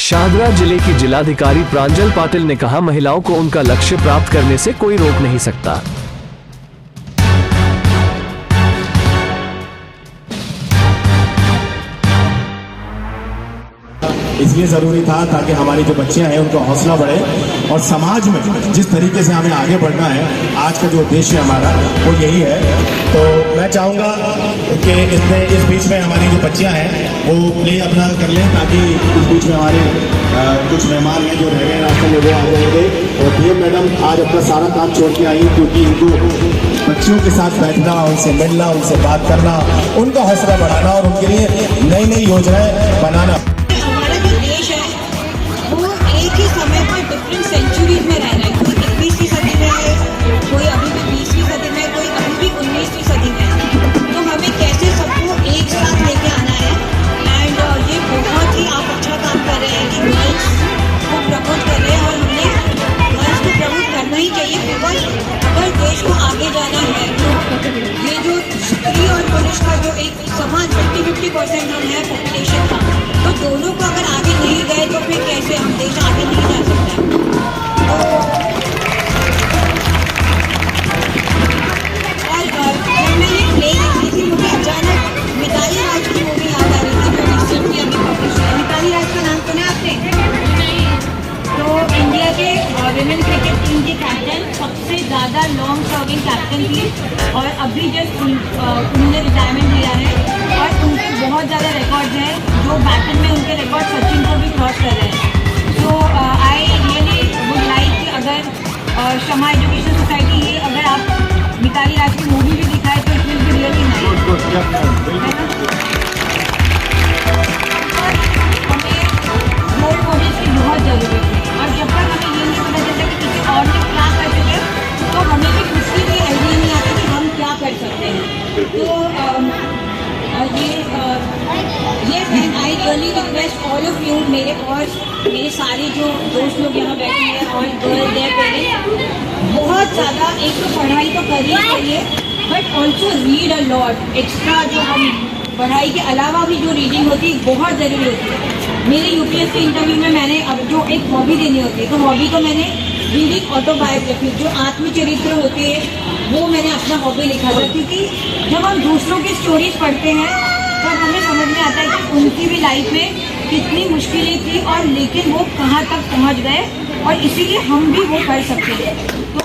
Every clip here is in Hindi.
शाहदरा जिले की जिलाधिकारी प्रांजल पाटिल ने कहा, महिलाओं को उनका लक्ष्य प्राप्त करने से कोई रोक नहीं सकता। इसलिए ज़रूरी था ताकि हमारी जो बच्चियां हैं उनका हौसला बढ़े और समाज में जिस तरीके से हमें आगे बढ़ना है, आज का जो उद्देश्य हमारा वो यही है। तो मैं चाहूँगा कि इस बीच में हमारी जो बच्चियां हैं वो प्ले अपना कर लें, ताकि इस बीच में हमारे कुछ मेहमान हैं जो रह गए रास्ते में, वो आ जाएंगे। और डीएम मैडम आज अपना सारा काम छोड़ के आई, क्योंकि इनको बच्चियों के साथ बैठना, उनसे मिलना, उनसे बात करना, उनका हौसला बढ़ाना और उनके लिए नई नई योजनाएं बनाना। एक ही समय पर डिफरेंट सेंचुरीज में रह रहे हैं। कोई 21वीं सदी में है, कोई अभी भी 20वीं सदी में, कोई अभी भी 19वीं सदी में है। तो हमें कैसे सबको एक साथ लेके आना है। एंड ये बहुत ही आप अच्छा काम कर रहे हैं कि गर्ल्स को प्रमोट कर रहे हैं, और हमने गर्ल्स को प्रमोट करना ही चाहिए। बिकॉज अगर देश को आगे जाना है तो ये जो स्त्री और पुरुष का जो एक समान 50-50% हम है पॉपुलेशन का, तो दोनों को अगर आगे नहीं गए तो फिर कैसे हम देश आगे नहीं जा सकते। और मैं ये प्ले देख रही थी, मुझे अचानक मिताली राज की मूवी याद आ रही थी, जो रिसेंटली अभी पब्लिश हुई है। मिताली राज का नाम सुना आपने? तो इंडिया के विमेन क्रिकेट टीम की कैप्टन, सबसे ज़्यादा लॉन्ग सर्विंग कैप्टन थी, और अभी जस्ट उन्होंने रिटायरमेंट लिया है। और उनके बहुत ज़्यादा रिकॉर्ड्स हैं, जो बैटन में उनके रिकॉर्ड सचिन को भी क्रॉस कर रहे हैं। सो आई रियली वुड लाइक कि अगर शमा एजुकेशन सोसाइटी ये अगर आप मिताली राज की मूवी भी दिखाए तो it will be really nice. हमें रोल मॉडल्स की बहुत ज़रूरत है, और जब तक हमें ये नहीं पता चलता कि किसी और ने क्या कर सके, तो हमें भी खुद की भी आइडिया नहीं आता कि हम क्या कर सकते हैं। तो yes, and I really request all of you, मेरे सारे जो दोस्त लोग यहाँ बैठे हैं और गर्ल देयर पेरेंट्स, बहुत ज़्यादा एक तो पढ़ाई तो करिए करिए, but also read a lot. Extra जो हम पढ़ाई के अलावा भी जो रीडिंग होती है बहुत ज़रूरी होती है। मेरे यूपीएससी इंटरव्यू में मैंने अब जो एक हॉबी देनी होती है, तो हॉबी को मैंने रीडिंग ऑटोबायोग्राफी, जो आत्मचरित्र होती है, वो मैंने अपना हॉबी लिखा था। क्योंकि जब हम दूसरों की स्टोरीज पढ़ते हैं तब हमें समझ में आता है कि उनकी भी लाइफ में कितनी मुश्किलें थी, और लेकिन वो कहाँ तक पहुँच गए, और इसीलिए हम भी वो कर सकते हैं। तो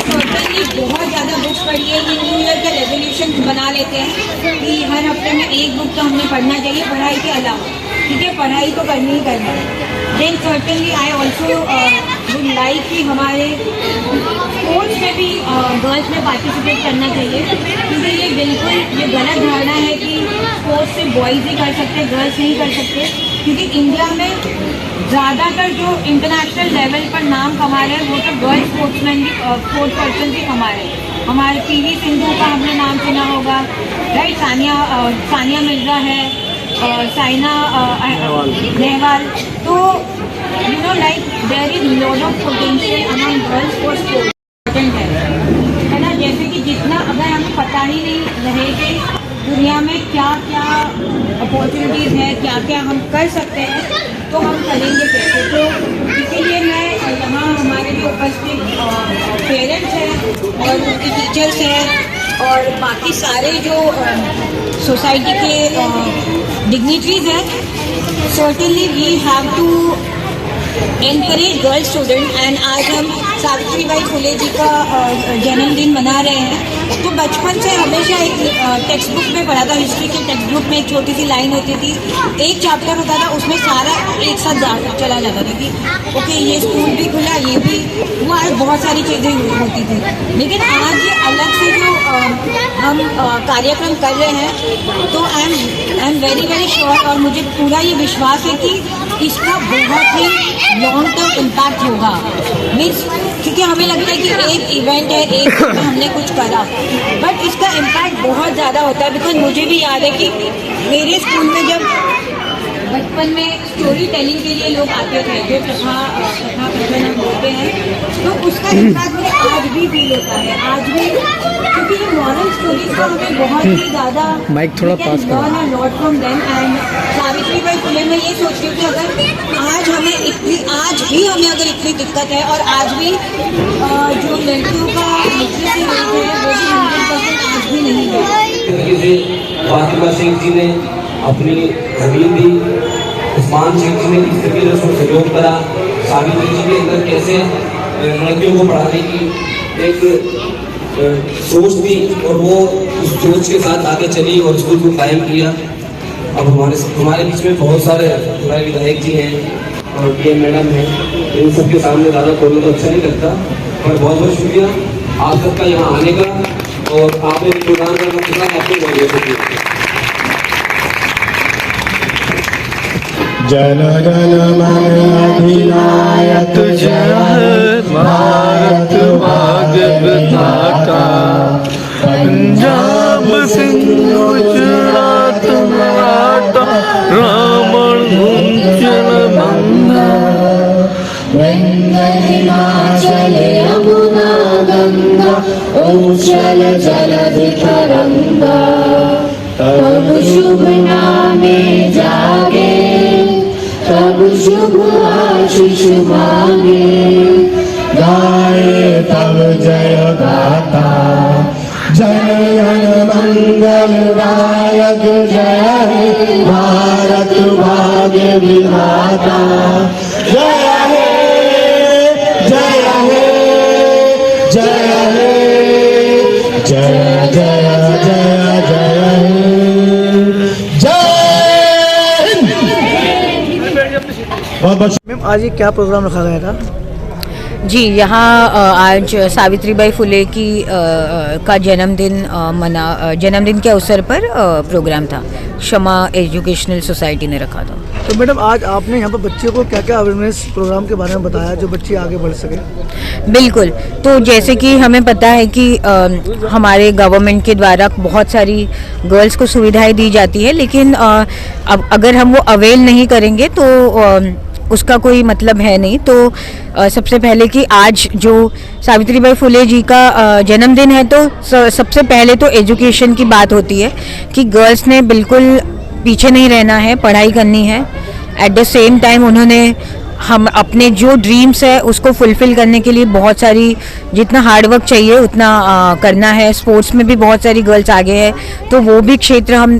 सर्टेनली बहुत ज़्यादा बुक्स पढ़िए। ये न्यू ईयर का रेजोल्यूशन बना लेते हैं कि हर हफ्ते में एक बुक तो हमें पढ़ना चाहिए पढ़ाई के अलावा, ठीक है? पढ़ाई तो करनी ही करनी है। Then certainly I also would like कि हमारे स्पोर्ट्स में भी गर्ल्स में पार्टिसिपेट करना चाहिए, क्योंकि ये बिल्कुल ये गलत धारणा है कि स्पोर्ट्स से बॉयज़ ही कर सकते हैं, गर्ल्स नहीं कर सकते। क्योंकि इंडिया में ज़्यादातर जो इंटरनेशनल लेवल पर नाम कमा रहे हैं वो तो गर्ल्स स्पोर्ट्समैन भी, स्पोर्ट्स पर्सन भी कमा रहे हैं। हमारे पीवी सिंधु का हमने नाम सुना होगा, राइट? सानिया मिर्जा है, साइना नेहवाल। तो you know like there is lot of potential among girls for sports है ना। जैसे कि जितना अगर हमें पता ही नहीं रहे कि दुनिया में क्या क्या अपॉर्चुनिटीज़ है, क्या क्या हम कर सकते हैं, तो हम करेंगे कैसे। तो इसीलिए मैं यहाँ हमारे जो उपस्थित पेरेंट्स हैं और उनके टीचर्स हैं और बाकी सारे जो सोसाइटी के डिग्निटरीज हैं, certainly we have to encourage girl student. And आज हम सावित्रीबाई फुले जी का जन्मदिन मना रहे हैं। तो बचपन से हमेशा एक टेक्स्ट बुक में पढ़ा था, हिस्ट्री के टेक्स्ट बुक में एक छोटी सी लाइन होती थी, एक चैप्टर होता था, उसमें सारा एक साथ चला जाता था कि ओके ये स्कूल भी खुला, ये भी हुआ, बहुत सारी चीज़ें होती थी। लेकिन आज ये अलग से जो हम कार्यक्रम कर रहे हैं, तो I am very very sure, और मुझे पूरा ये विश्वास है कि इसका बहुत ही लॉन्ग टर्म इम्पैक्ट होगा। मीन्स क्योंकि हमें लगता है कि एक इवेंट है, एक में हमने कुछ करा, बट इसका इम्पैक्ट बहुत ज़्यादा होता है। बिकॉज मुझे भी याद है कि मेरे स्कूल में जब बचपन में स्टोरी टेलिंग के लिए लोग आते थे, जो कथा कथन हम बोलते हैं, तो उसका इम्पैक्ट मुझे आज भी फील होता है। आज भी, क्योंकि ये मॉरल स्टोरीज को हमें बहुत ही ज़्यादा माइक थोड़ा पास करो। Learn a lot from them. And Savitribai Phule में ये सोचती हूँ कि अगर आज भी हमें अगर इतनी दिक्कत है और आज भी जो लड़कियों का लिटरेसी रेट है वो भी 100% आज भी नहीं है। तरीके से फातिमा शेख जी ने अपनी जमीन दी, उस्मान शेख जी ने किस तरीके से उसको सहयोग करा, सावित्री जी के अंदर कैसे लड़कियों को पढ़ाने की एक सोच थी और वो उस सोच के साथ आगे चली और स्कूल को कायम किया। अब हमारे बीच में बहुत सारे हमारे विधायक जी हैं और डीएम मैडम हैं, इन सबके सामने ज़्यादा बोलना तो अच्छा नहीं लगता, पर बहुत बहुत शुक्रिया आप सबका यहाँ आने का और आपने प्रोग्राम करना आपको बहुत बहुत शुक्रिया। जन गण मन अधिनायक जय भारत भाग्य विधाता, पंजाब सिंध गुजरात मराठा रावण गुंजन मंगा, हिमाचल यमुना गंगा उच्छल जलधि तरंगा, तब शुभ नामे जागे तब शुभ आशीष मांगे, गाए तब जय गाता जन गण मंगल दायक जय हे भारत भाग्य विधाता, जय हे जय हे जय हे जय जय जय जय हे जय हिंद। बहुत बहुत मैम आज ये क्या प्रोग्राम रखा गया था? जी, यहाँ आज सावित्रीबाई फुले की का जन्मदिन के अवसर पर प्रोग्राम था। क्षमा एजुकेशनल सोसाइटी ने रखा था। तो मैडम आज आपने यहाँ पर बच्चों को क्या क्या अवेयरनेस प्रोग्राम के बारे में बताया जो बच्चे आगे बढ़ सके? बिल्कुल, तो जैसे कि हमें पता है कि हमारे गवर्नमेंट के द्वारा बहुत सारी गर्ल्स को सुविधाएं दी जाती है, लेकिन अब अगर हम वो अवेल नहीं करेंगे तो उसका कोई मतलब है नहीं। तो सबसे पहले कि आज जो सावित्रीबाई फुले जी का जन्मदिन है, तो सबसे पहले तो एजुकेशन की बात होती है कि गर्ल्स ने बिल्कुल पीछे नहीं रहना है, पढ़ाई करनी है। एट द सेम टाइम उन्होंने हम अपने जो ड्रीम्स है उसको फुलफ़िल करने के लिए बहुत सारी, जितना हार्डवर्क चाहिए उतना करना है। स्पोर्ट्स में भी बहुत सारी गर्ल्स आगे है, तो वो भी क्षेत्र हम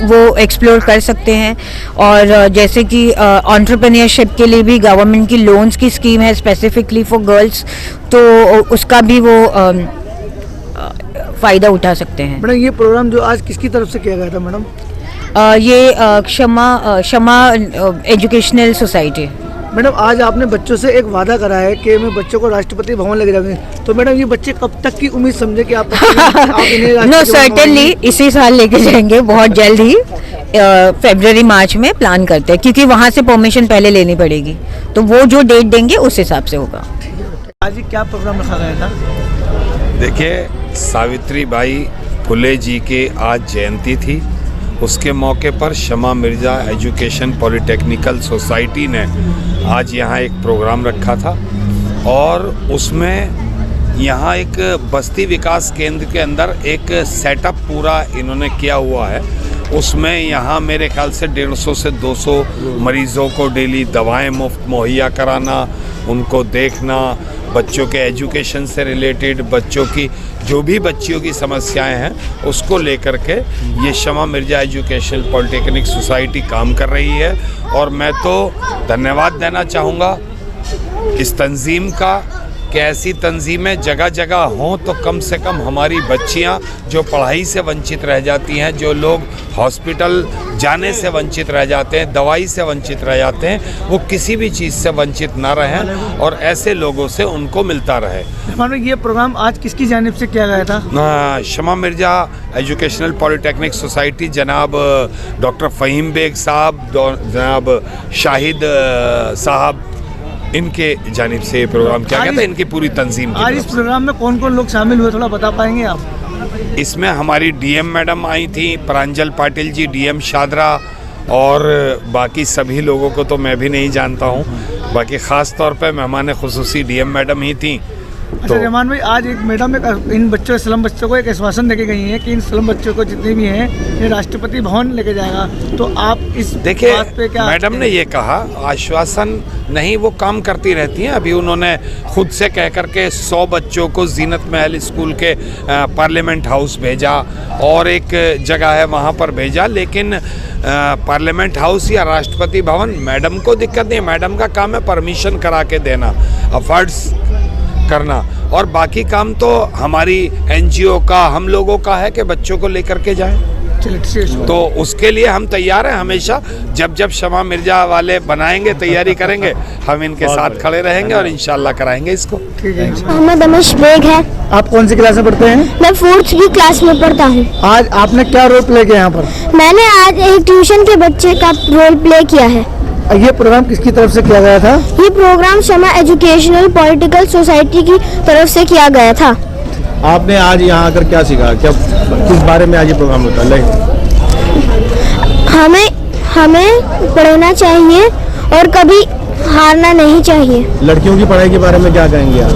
वो एक्सप्लोर कर सकते हैं। और जैसे कि एंटरप्रेन्योरशिप के लिए भी गवर्नमेंट की लोन्स की स्कीम है स्पेसिफिकली फॉर गर्ल्स, तो उसका भी वो फ़ायदा उठा सकते हैं। मैडम ये प्रोग्राम जो आज किसकी तरफ से किया गया था मैडम? ये क्षमा एजुकेशनल सोसाइटी। मैडम आज आपने बच्चों से एक वादा करा है कि मैं बच्चों को राष्ट्रपति भवन लेके जाऊंगी, तो मैडम ये बच्चे कब तक की उम्मीद समझे कि आप इन्हें नो सर्टेनली इसी साल लेके जाएंगे, बहुत जल्द ही फरवरी मार्च में प्लान करते हैं, क्योंकि वहाँ से परमिशन पहले लेनी पड़ेगी, तो वो जो डेट देंगे उस हिसाब से होगा। आज ये क्या प्रोग्राम रखा गया था? देखिए, सावित्रीबाई फुले जी के आज जयंती थी, उसके मौके पर शमा मिर्ज़ा एजुकेशन पॉलिटेक्निकल सोसाइटी ने आज यहाँ एक प्रोग्राम रखा था और उसमें यहाँ एक बस्ती विकास केंद्र के अंदर एक सेटअप पूरा इन्होंने किया हुआ है। उसमें यहाँ मेरे ख्याल से 150 से 200 मरीज़ों को डेली दवाएं मुफ्त मुहैया कराना, उनको देखना, बच्चों के एजुकेशन से रिलेटेड बच्चों की जो भी बच्चियों की समस्याएं हैं उसको लेकर के ये शमा मिर्ज़ा एजुकेशन पॉलिटेक्निक सोसाइटी काम कर रही है। और मैं तो धन्यवाद देना चाहूँगा इस तंजीम का कि ऐसी तंजीमें जगह जगह हों, तो कम से कम हमारी बच्चियां जो पढ़ाई से वंचित रह जाती हैं, जो लोग हॉस्पिटल जाने से वंचित रह जाते हैं, दवाई से वंचित रह जाते हैं, वो किसी भी चीज़ से वंचित ना रहें और ऐसे लोगों से उनको मिलता रहे। मैडम ये प्रोग्राम आज किसकी जानिब से किया गया था? शमा मिर्ज़ा एजुकेशनल पॉलिटेक्निक सोसाइटी, जनाब डॉक्टर फ़हीम बेग साहब, जनाब शाहिद साहब, इनके जानिब से प्रोग्राम किया गया था, इनकी पूरी तंजीम। आज इस प्रोग्राम में कौन कौन लोग शामिल हुए, थोड़ा बता पाएंगे आप? इसमें हमारी डीएम मैडम आई थी, प्रांजल पाटिल जी, डीएम शादरा, और बाकी सभी लोगों को तो मैं भी नहीं जानता हूँ, बाकी ख़ास तौर पे मेहमान खुसूसी डीएम मैडम ही थी। अच्छा रहमान भाई, आज एक मैडम इन बच्चों स्लम बच्चों को एक आश्वासन देके गई हैं कि इन स्लम बच्चों को जितने भी हैं ये राष्ट्रपति भवन लेके जाएगा, तो आप इस देखिए बात पे क्या मैडम ने ये कहा, आश्वासन नहीं, वो काम करती रहती हैं। अभी उन्होंने खुद से कह करके 100 बच्चों को जीनत महल स्कूल के पार्लियामेंट हाउस भेजा और एक जगह है वहाँ पर भेजा, लेकिन पार्लियामेंट हाउस या राष्ट्रपति भवन मैडम को दिक्कत नहीं, मैडम का काम है परमिशन करा के देना, अफर्ड्स करना, और बाकी काम तो हमारी एनजीओ का, हम लोगों का है कि बच्चों को लेकर के जाएं। तो उसके लिए हम तैयार हैं हमेशा। जब जब शमा मिर्जा वाले बनाएंगे, तैयारी करेंगे, हम इनके साथ खड़े रहेंगे और इंशाल्लाह कराएंगे इसको। मोहम्मद अमिश बेग है। आप कौन सी क्लास में पढ़ते हैं? मैं 4th की क्लास में पढ़ता हूँ। आज आपने क्या रोल प्ले किया यहाँ पर? मैंने आज एक ट्यूशन के बच्चे का रोल प्ले किया है। ये प्रोग्राम किसकी तरफ से किया गया था? ये program Shama educational political society की तरफ से किया गया था। आपने आज यहाँ आकर क्या सीखा, क्या किस बारे में आज ये प्रोग्राम होता है? हमें पढ़ना चाहिए और कभी हारना नहीं चाहिए। लड़कियों की पढ़ाई के बारे में क्या कहेंगे आप?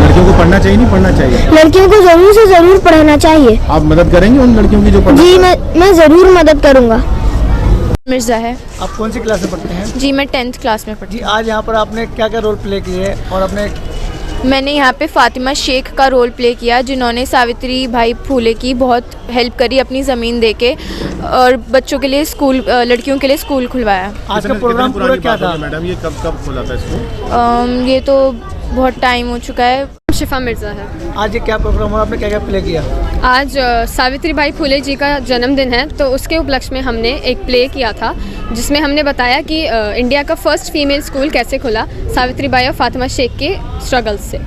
लड़कियों को पढ़ना चाहिए, नहीं पढ़ना चाहिए? लड़कियों को जरूर से जरूर पढ़ना चाहिए। आप मदद करेंगे उन लड़कियों की जो पढ़ना? जी मैं जरूर मदद करूँगा। मिर्ज़ा है। आप कौन सी क्लास में पढ़ते हैं? जी मैं 10th क्लास में पढ़ती जी, आज यहाँ पर आपने क्या क्या रोल प्ले किए और अपने? मैंने यहाँ पे फातिमा शेख का रोल प्ले किया, जिन्होंने सावित्री भाई फूले की बहुत हेल्प करी अपनी ज़मीन देके, और बच्चों के लिए स्कूल, लड़कियों के लिए स्कूल खुलवाया। आज का प्रोग्राम पूरा क्या था मैडम? ये कब खुला था स्कूल? ये तो बहुत टाइम हो चुका है। शिफा मिर्ज़ा है। आज ये क्या प्रोग्राम हुआ, आपने क्या क्या प्ले किया? आज सावित्री बाई फुले जी का जन्मदिन है, तो उसके उपलक्ष्य में हमने एक प्ले किया था, जिसमें हमने बताया कि इंडिया का फर्स्ट फीमेल स्कूल कैसे खुला सावित्री बाई और फातिमा शेख के स्ट्रगल से।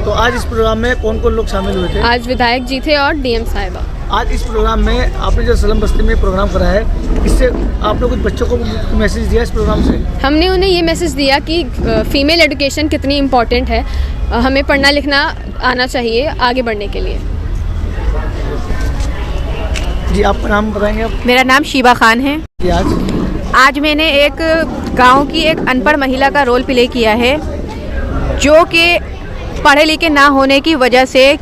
तो आज इस प्रोग्राम में कौन कौन लोग शामिल हुए थे? आज विधायक जी थे और डीएम साहिबा। आज इस प्रोग्राम में आपने जो स्लम बस्ती में प्रोग्राम करा है, इससे आपने कुछ बच्चों को मैसेज दिया इस प्रोग्राम से? हमने उन्हें ये मैसेज दिया कि फ़ीमेल एजुकेशन कितनी इम्पॉर्टेंट है, हमें पढ़ना लिखना आना चाहिए आगे बढ़ने के लिए। जी, आपका नाम बताएंगे आप? मेरा नाम शीबा खान है। जी, आज मैंने एक गांव की एक अनपढ़ महिला का रोल प्ले किया है, जो कि पढ़े लिखे ना होने की वजह से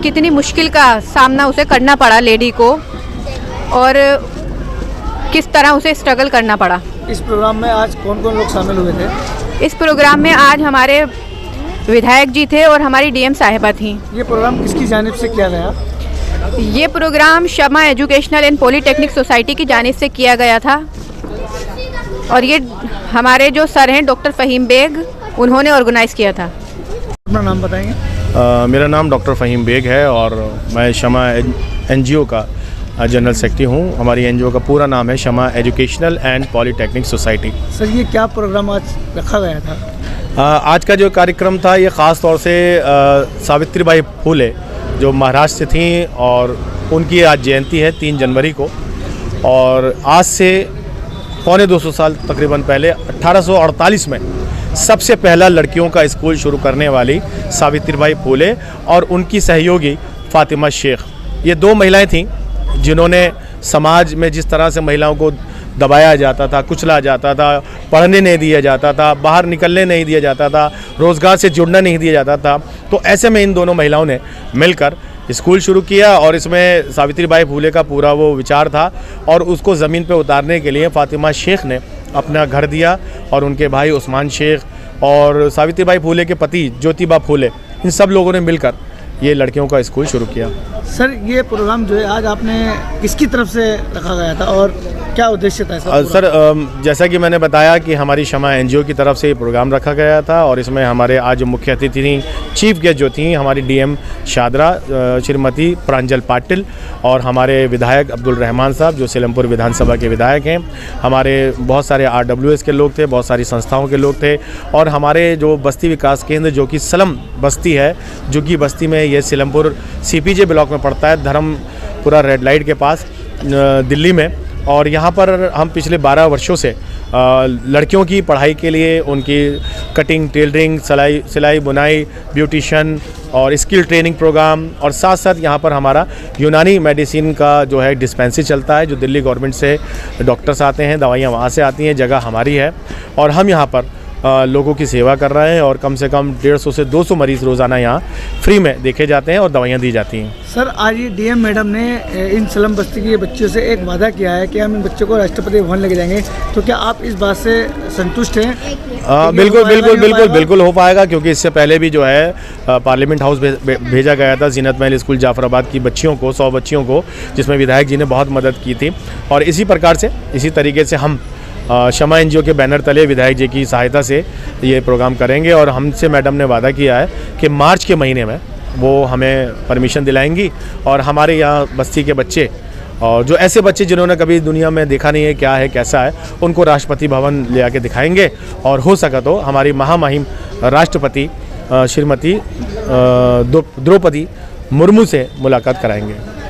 कितनी मुश्किल का सामना उसे करना पड़ा लेडी को, और किस तरह उसे स्ट्रगल करना पड़ा। इस प्रोग्राम में आज कौन कौन लोग शामिल हुए थे? इस प्रोग्राम में आज हमारे विधायक जी थे और हमारी डीएम साहिबा थी। ये प्रोग्राम किसकी जानिब से किया गया? ये program Shama educational and polytechnic society की जानिब से किया गया था, और ये हमारे जो सर हैं डॉक्टर फ़हीम बेग, उन्होंने ऑर्गेनाइज़ किया था। अपना नाम बताएंगे? मेरा नाम डॉक्टर फ़हीम बेग है और मैं शमा एनजीओ का जनरल सेक्रेटरी हूँ। हमारी एनजीओ का पूरा नाम है Shama educational and polytechnic society. Sir, ये क्या प्रोग्राम आज रखा गया था? आज का जो कार्यक्रम था, ये ख़ास तौर से सावित्री बाई फूले जो महाराष्ट्र से थीं, और उनकी आज जयंती है 3 जनवरी को, और आज से पौने 200 साल तकरीबन पहले 1848 में सबसे पहला लड़कियों का स्कूल शुरू करने वाली सावित्रीबाई फूले और उनकी सहयोगी फातिमा शेख, ये 2 महिलाएं थीं जिन्होंने समाज में जिस तरह से महिलाओं को दबाया जाता था, कुचला जाता था, पढ़ने नहीं दिया जाता था, बाहर निकलने नहीं दिया जाता था, रोज़गार से जुड़ना नहीं दिया जाता था, तो ऐसे में इन दोनों महिलाओं ने मिलकर स्कूल शुरू किया, और इसमें सावित्रीबाई फूले का पूरा वो विचार था, और उसको ज़मीन पे उतारने के लिए फातिमा शेख ने अपना घर दिया, और उनके भाई उस्मान शेख और सावित्रीबाई फूले के पति ज्योतिबा फूले, इन सब लोगों ने मिलकर ये लड़कियों का स्कूल शुरू किया। सर, ये प्रोग्राम जो है आज आपने किसकी तरफ से रखा गया था और क्या उद्देश्य था इसका? सर, जैसा कि मैंने बताया कि हमारी शमा एनजीओ की तरफ से ये प्रोग्राम रखा गया था, और इसमें हमारे आज मुख्य अतिथि थी, चीफ गेस्ट जो थी हमारी डीएम शादरा श्रीमती प्रांजल पाटिल, और हमारे विधायक अब्दुल रहमान साहब जो सीलमपुर विधानसभा के विधायक हैं, हमारे बहुत सारे RWS के लोग थे, बहुत सारी संस्थाओं के लोग थे, और हमारे जो बस्ती विकास केंद्र जो कि सलम बस्ती है, झुग्गी बस्ती में, ये सीलमपुर CPJ ब्लॉक में पड़ता है, धर्मपुरा रेड लाइट के पास दिल्ली में, और यहाँ पर हम पिछले 12 वर्षों से लड़कियों की पढ़ाई के लिए उनकी कटिंग, टेलरिंग, सिलाई बुनाई, ब्यूटिशन और स्किल ट्रेनिंग प्रोग्राम, और साथ साथ यहाँ पर हमारा यूनानी मेडिसिन का जो है डिस्पेंसरी चलता है, जो दिल्ली गवर्नमेंट से डॉक्टर्स आते हैं, दवाइयाँ वहाँ से आती हैं, जगह हमारी है और हम यहाँ पर लोगों की सेवा कर रहे हैं और कम से कम 150 से 200 मरीज़ रोज़ाना यहाँ फ्री में देखे जाते हैं और दवाइयाँ दी जाती हैं। सर, आज ये डीएम मैडम ने इन स्लम बस्ती के बच्चों से एक वादा किया है कि हम इन बच्चों को राष्ट्रपति भवन लेके जाएंगे, तो क्या आप इस बात से संतुष्ट हैं? बिल्कुल हो पाएगा, क्योंकि इससे पहले भी जो है पार्लियामेंट हाउस भेजा गया था जीनत महल स्कूल जाफराबाद की बच्चियों को, 100 बच्चियों को, जिसमें विधायक जी ने बहुत मदद की थी। और इसी प्रकार से, इसी तरीके से हम शमा एनजीओ के बैनर तले विधायक जी की सहायता से ये प्रोग्राम करेंगे और हमसे मैडम ने वादा किया है कि मार्च के महीने में वो हमें परमिशन दिलाएंगी और हमारे यहाँ बस्ती के बच्चे और जो ऐसे बच्चे जिन्होंने कभी दुनिया में देखा नहीं है क्या है कैसा है, उनको राष्ट्रपति भवन ले आके दिखाएंगे और हो सका तो हमारी महामहिम राष्ट्रपति श्रीमती द्रौपदी मुर्मू से मुलाकात कराएंगे।